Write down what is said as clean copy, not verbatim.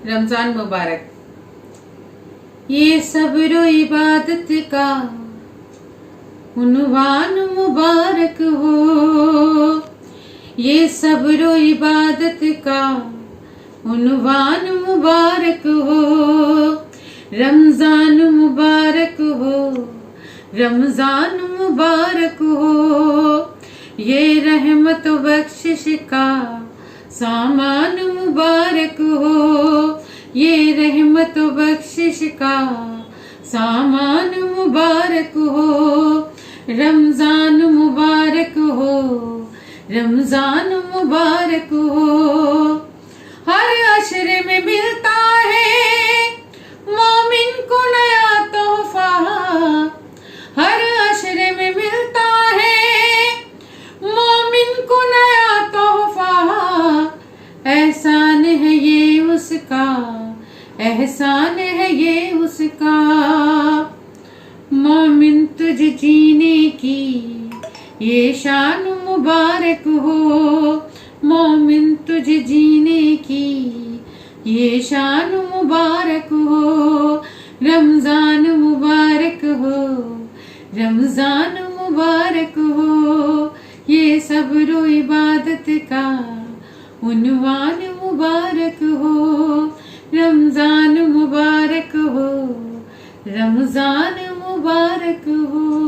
रमजान मुबारक। ये सब्र इबादत का उन्वान मुबारक हो, ये सब्र इबादत का उन्वान मुबारक हो। रमजान मुबारक हो, रमजान मुबारक हो। ये रहमत बख्शिश का सामान मुबारक हो, ये रहमत बख्शिश का सामान मुबारक हो। रमजान मुबारक हो, रमजान मुबारक हो। हर अशरे में मिलता है मोमिन को नया तोहफा, हर अशरे में मिलता है मोमिन को नया तोहफा। एहसान है ये उसका, एहसान है ये उसका। मोमिन तुझ जीने की ये शान मुबारक हो, मोमिन तुझ जीने की ये शान मुबारक हो। रमजान मुबारक हो, रमजान मुबारक हो। ये सब्र इबादत का उन्वान मुबारक हो। रमजान मुबारक हो, रमजान मुबारक हो।